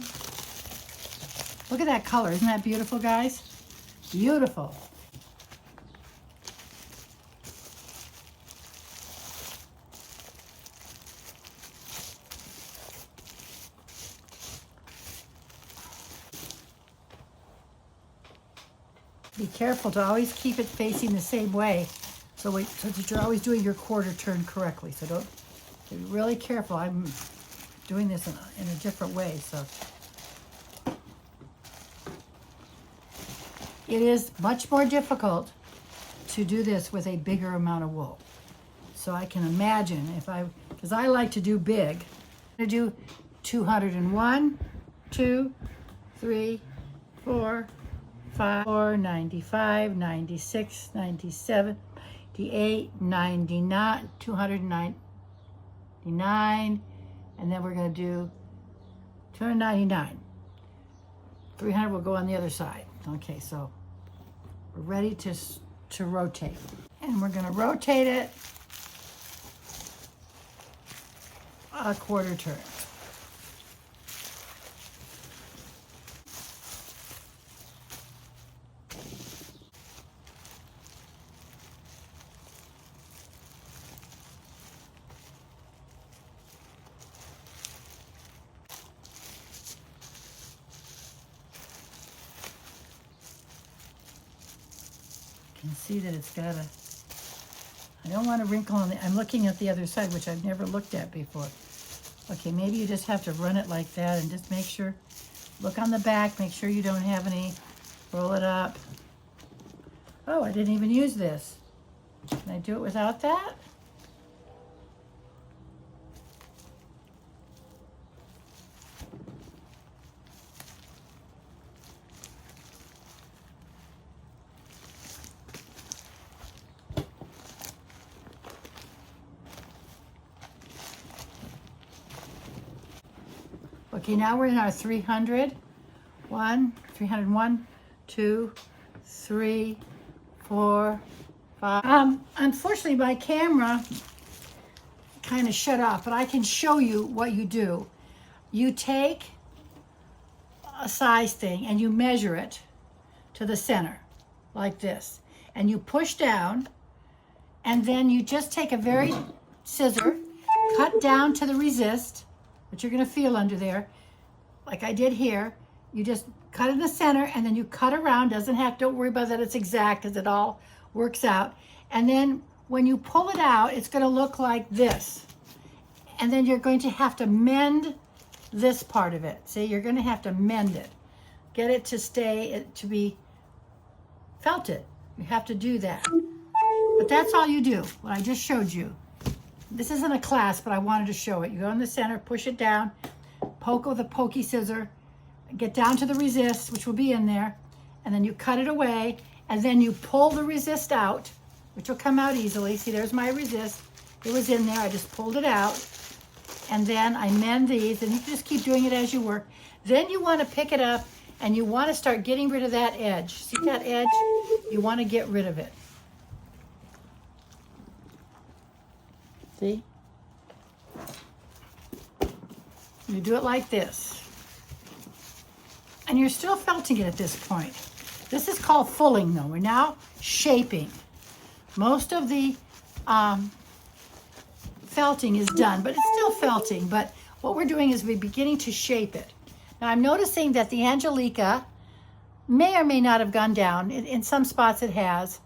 Look at that color. Isn't that beautiful, guys? Beautiful. Be careful to always keep it facing the same way so that you're always doing your quarter turn correctly. So be really careful. I'm doing this in a different way, so. It is much more difficult to do this with a bigger amount of wool. So I can imagine because I like to do big, I'm gonna do 201, 2, 3, 4, 5, 4, 95, 96, 97, 98, 99, 299, and then we're going to do 299. 300 will go on the other side. Okay, so we're ready to rotate. And we're going to rotate it a quarter turn. You can see that it's got I don't want a wrinkle on I'm looking at the other side, which I've never looked at before. Okay, maybe you just have to run it like that and just make sure, look on the back, make sure you don't have any, roll it up. Oh, I didn't even use this. Can I do it without that? Okay, now we're in our 300. 301, 2, 3, 4, 5. Unfortunately, my camera kind of shut off, but I can show you what you do. You take a size thing and you measure it to the center like this, and you push down, and then you just take a very scissor, cut down to the resist, which you're going to feel under there, like I did here. You just cut in the center, and then you cut around. Don't worry about that it's exact, because it all works out. And then when you pull it out, it's going to look like this. And then you're going to have to mend this part of it. See, you're going to have to mend it. Get it to stay, to be felted. You have to do that. But that's all you do, what I just showed you. This isn't a class, but I wanted to show it. You go in the center, push it down, poke with a pokey scissor, get down to the resist, which will be in there, and then you cut it away, and then you pull the resist out, which will come out easily. See, there's my resist. It was in there. I just pulled it out, and then I mend these, and you can just keep doing it as you work. Then you want to pick it up, and you want to start getting rid of that edge. See that edge? You want to get rid of it. See? You do it like this. And you're still felting it at this point. This is called fulling, though. We're now shaping. Most of the felting is done, but it's still felting. But what we're doing is we're beginning to shape it. Now, I'm noticing that the Angelica may or may not have gone down. In some spots it has.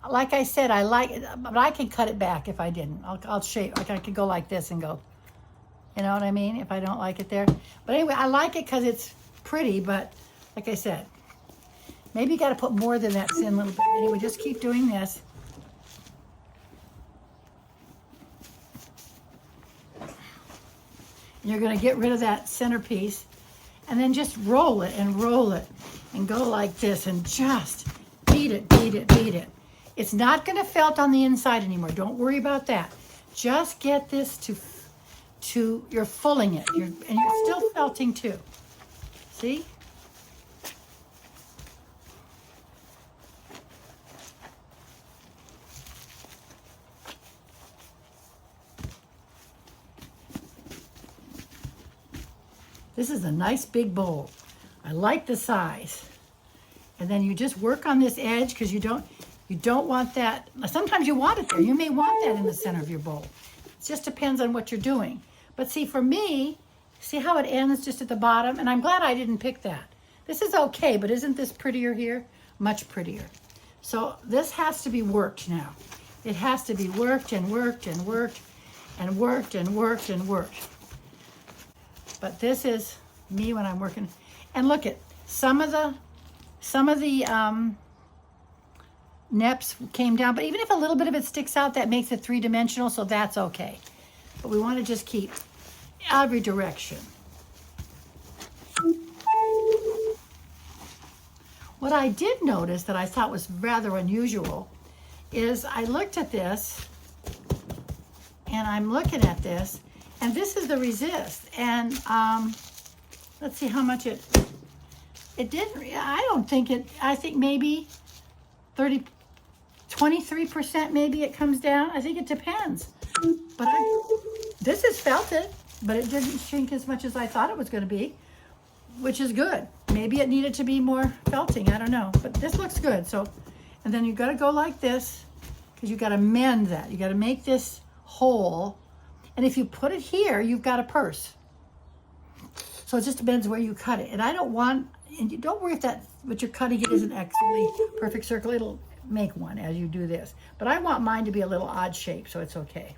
Like I said, I like it, but I can cut it back if I didn't. I'll shape. Like I could go like this and go. You know what I mean? If I don't like it there. But anyway, I like it because it's pretty, but like I said, maybe you got to put more than that thin little bit. Anyway, just keep doing this. And you're going to get rid of that centerpiece, and then just roll it and roll it and go like this and just beat it, beat it, beat it. It's not going to felt on the inside anymore. Don't worry about that. Just get this to you're fulling it, and you're still felting too. See? This is a nice big bowl. I like the size. And then you just work on this edge, because you don't want that. Sometimes you want it there. You may want that in the center of your bowl. It just depends on what you're doing. But see, for me, see how it ends just at the bottom? And I'm glad I didn't pick that. This is okay, but isn't this prettier here? Much prettier. So this has to be worked now. It has to be worked and worked and worked and worked and worked and worked. But this is me when I'm working. And look at some of the neps came down, but even if a little bit of it sticks out, that makes it three-dimensional, so that's okay. But we want to just keep every direction. What I did notice that I thought was rather unusual is I looked at this, and I'm looking at this, and this is the resist, and let's see how much it didn't, I don't think it, I think maybe 23% maybe it comes down. I think it depends. But this is felted, but it didn't shrink as much as I thought it was going to be, which is good. Maybe it needed to be more felting, I don't know. But this looks good. So, and then you got to go like this, because you got to mend that. You got to make this hole. And if you put it here, you've got a purse. So it just depends where you cut it. And I don't want, and you don't worry if that, what you're cutting it isn't actually perfect circle. It'll make one as you do this. But I want mine to be a little odd shape, so it's okay.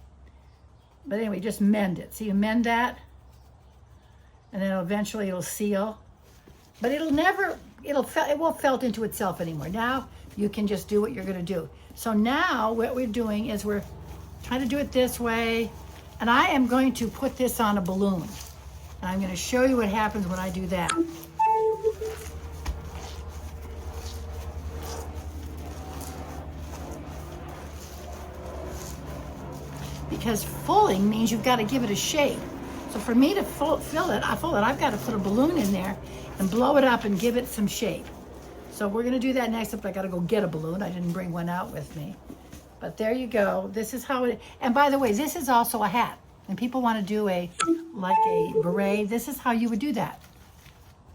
But anyway, just mend it. See, you mend that, and then eventually it'll seal. But it'll never, it won't felt into itself anymore. Now you can just do what you're going to do. So now what we're doing is we're trying to do it this way, and I am going to put this on a balloon. And I'm going to show you what happens when I do that. Because fulling means you've got to give it a shape. So for me to fill it, I've got to put a balloon in there and blow it up and give it some shape. So we're gonna do that next, I gotta go get a balloon. I didn't bring one out with me. But there you go. This is how it, and by the way, this is also a hat. And people wanna do like a beret, this is how you would do that.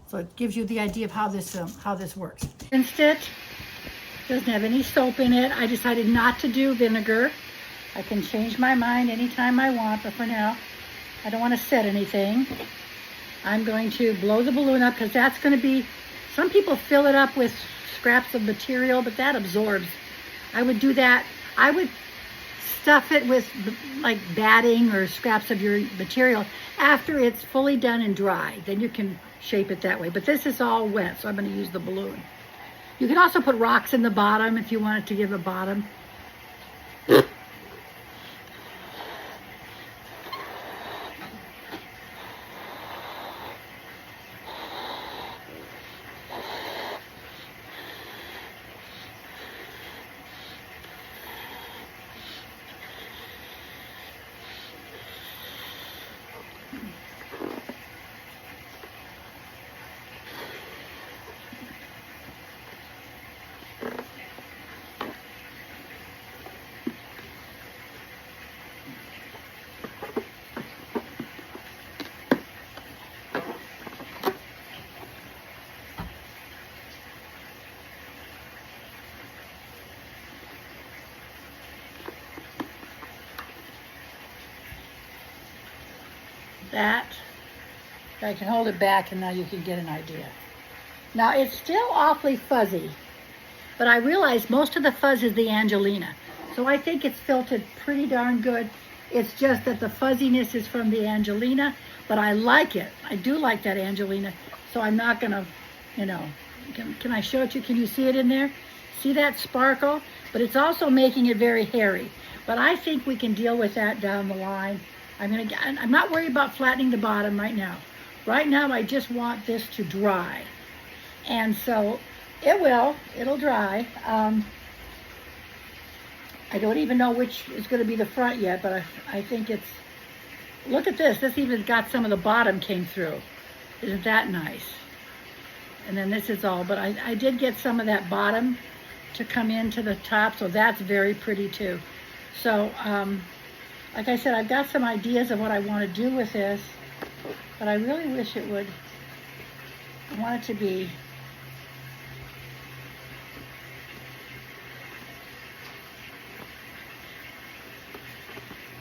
So it gives you the idea of how this works. Rinsed it, doesn't have any soap in it. I decided not to do vinegar. I can change my mind anytime I want, but for now, I don't wanna set anything. I'm going to blow the balloon up because that's gonna be, some people fill it up with scraps of material, but that absorbs. I would do that. I would stuff it with like batting or scraps of your material after it's fully done and dry. Then you can shape it that way. But this is all wet, so I'm going to use the balloon. You can also put rocks in the bottom if you want it to give a bottom. That, I can hold it back and now you can get an idea. Now it's still awfully fuzzy, but I realize most of the fuzz is the Angelina. So I think it's filtered pretty darn good. It's just that the fuzziness is from the Angelina, but I like it. I do like that Angelina. So I'm not gonna, can I show it to you? Can you see it in there? See that sparkle? But it's also making it very hairy. But I think we can deal with that down the line. I'm not worried about flattening the bottom right now. Right now, I just want this to dry. And so it'll dry. I don't even know which is gonna be the front yet, but I think it's, look at this. This even got some of the bottom came through. Isn't that nice? And then this is all, but I did get some of that bottom to come into the top, so that's very pretty too. So, like I said, I've got some ideas of what I want to do with this, but I really wish it would, I want it to be,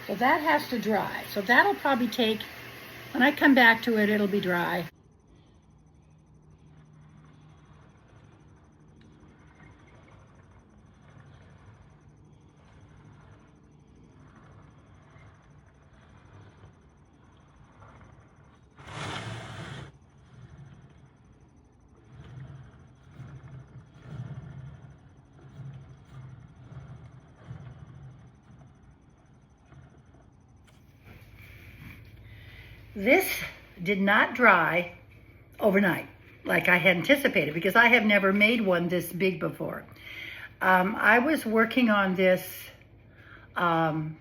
so that has to dry. So that'll probably take, when I come back to it, it'll be dry. This did not dry overnight like I had anticipated because I have never made one this big before. I was working on this, trying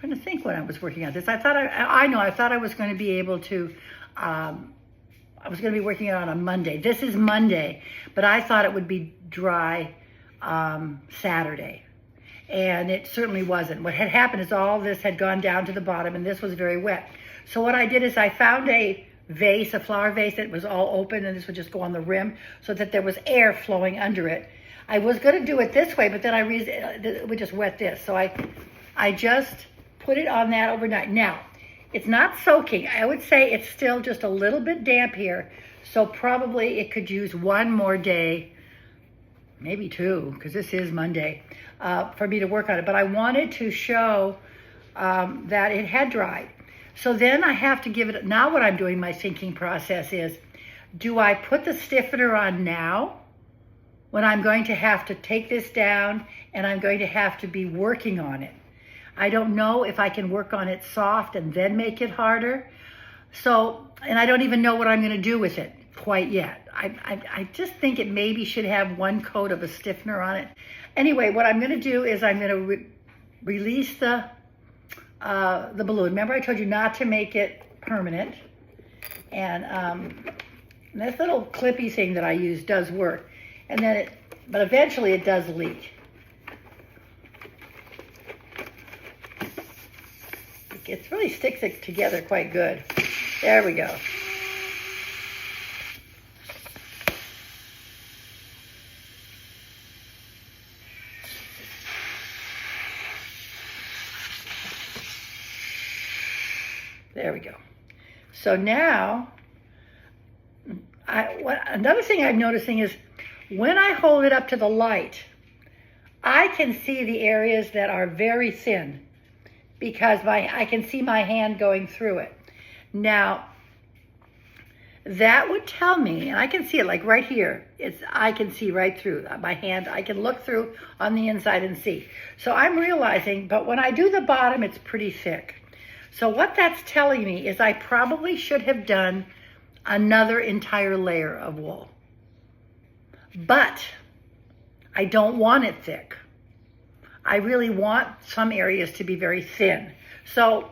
to think when I was working on this. I thought I thought I was going to be able to, I was going to be working on Monday. This is Monday, but I thought it would be dry Saturday. And it certainly wasn't. What had happened is all this had gone down to the bottom and this was very wet. So what I did is I found a vase, a flower vase that was all open and this would just go on the rim so that there was air flowing under it. I was going to do it this way, but then I realized it would just wet this. So I just put it on that overnight. Now, it's not soaking. I would say it's still just a little bit damp here. So probably it could use one more day, maybe two, because this is Monday, for me to work on it. But I wanted to show that it had dried. So then I have to give it, now what I'm doing, my thinking process is, do I put the stiffener on now when I'm going to have to take this down and I'm going to have to be working on it? I don't know if I can work on it soft and then make it harder. So, and I don't even know what I'm going to do with it quite yet. I just think it maybe should have one coat of a stiffener on it. Anyway, what I'm going to do is I'm going to release the the balloon. Remember I told you not to make it permanent. And this little clippy thing that I use does work. And then but eventually it does leak. It really sticks it together quite good. There we go. There we go. So now, another thing I'm noticing is when I hold it up to the light, I can see the areas that are very thin because I can see my hand going through it. Now, that would tell me, and I can see it like right here, I can see right through my hand. I can look through on the inside and see. So I'm realizing, but when I do the bottom, it's pretty thick. So what that's telling me is I probably should have done another entire layer of wool. But I don't want it thick. I really want some areas to be very thin. So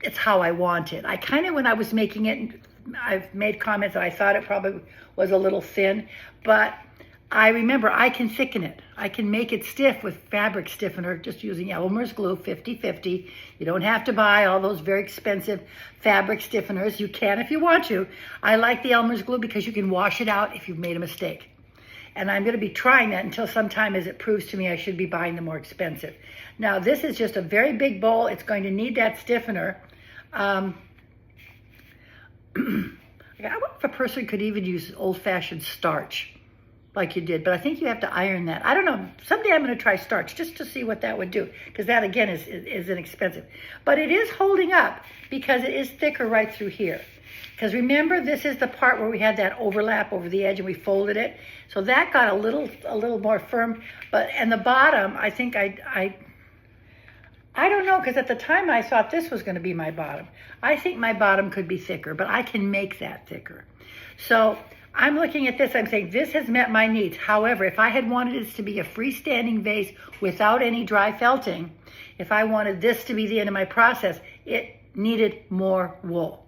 it's how I want it. I kind of, when I was making it, I've made comments that I thought it probably was a little thin, but I remember I can thicken it. I can make it stiff with fabric stiffener just using Elmer's glue 50/50. You don't have to buy all those very expensive fabric stiffeners. You can if you want to. I like the Elmer's glue because you can wash it out if you've made a mistake. And I'm going to be trying that until sometime as it proves to me I should be buying the more expensive. Now this is just a very big bowl. It's going to need that stiffener. I wonder if a person could even use old-fashioned starch like you did, but I think you have to iron that. I don't know. Someday I'm going to try starch just to see what that would do, because that again is inexpensive. But it is holding up because it is thicker right through here. Because remember, this is the part where we had that overlap over the edge and we folded it. So that got a little more firm. And the bottom, I think I don't know, because at the time I thought this was going to be my bottom. I think my bottom could be thicker, but I can make that thicker. So I'm looking at this, I'm saying this has met my needs. However, if I had wanted this to be a freestanding vase without any dry felting, if I wanted this to be the end of my process, it needed more wool.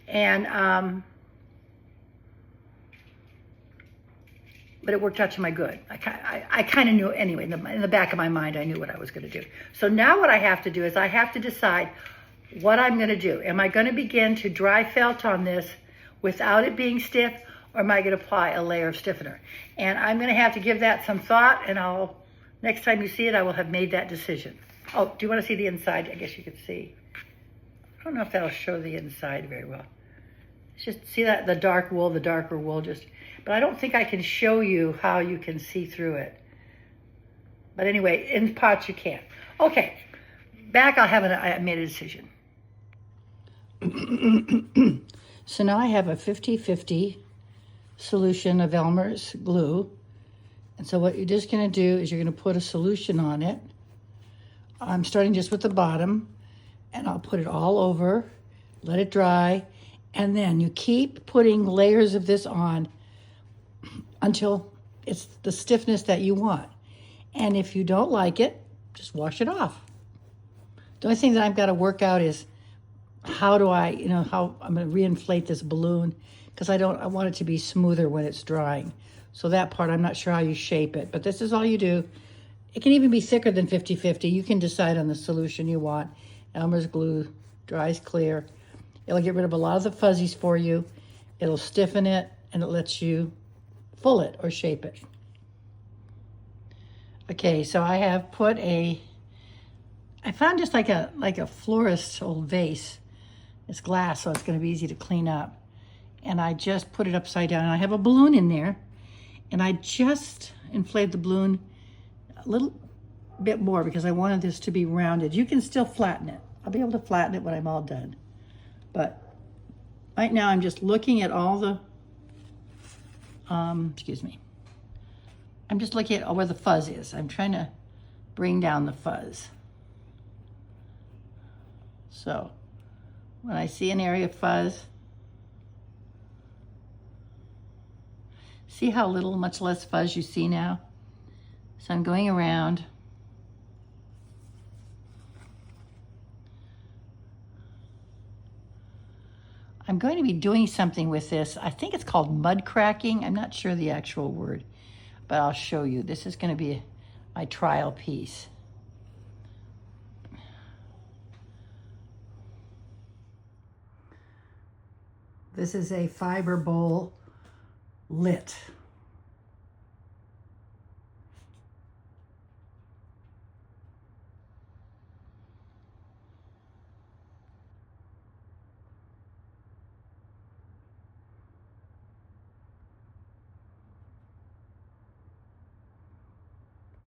And, but it worked out to my good. I kind of knew anyway, in the back of my mind, I knew what I was going to do. So now what I have to do is I have to decide what I'm going to do. Am I going to begin to dry felt on this without it being stiff, or am I going to apply a layer of stiffener? And I'm going to have to give that some thought, and next time you see it, I will have made that decision. Oh, do you want to see the inside? I guess you could see. I don't know if that'll show the inside very well. Just see that, the darker wool, but I don't think I can show you how you can see through it. But anyway, in pots you can. Okay, back I made a decision. So now I have a 50/50 solution of Elmer's glue. And so what you're just gonna do is you're gonna put a solution on it. I'm starting just with the bottom, and I'll put it all over, let it dry, and then you keep putting layers of this on until it's the stiffness that you want. And if you don't like it, just wash it off. The only thing that I've got to work out is how I'm going to reinflate this balloon, because I want it to be smoother when it's drying. So that part, I'm not sure how you shape it, but this is all you do. It can even be thicker than 50/50. You can decide on the solution you want. Elmer's glue dries clear. It'll get rid of a lot of the fuzzies for you. It'll stiffen it, and it lets you full it or shape it. Okay, so I have put I found just like a florist's old vase. It's glass, so it's going to be easy to clean up. And I just put it upside down. And I have a balloon in there, and I just inflated the balloon a little bit more because I wanted this to be rounded. You can still flatten it. I'll be able to flatten it when I'm all done. But right now I'm just looking at all the, I'm just looking at where the fuzz is. I'm trying to bring down the fuzz. So when I see an area of fuzz, see how much less fuzz you see now? So I'm going around I'm going to be doing something with this. I think it's called mud cracking. I'm not sure the actual word, but I'll show you. This is going to be my trial piece. This is a fiber bowl lit.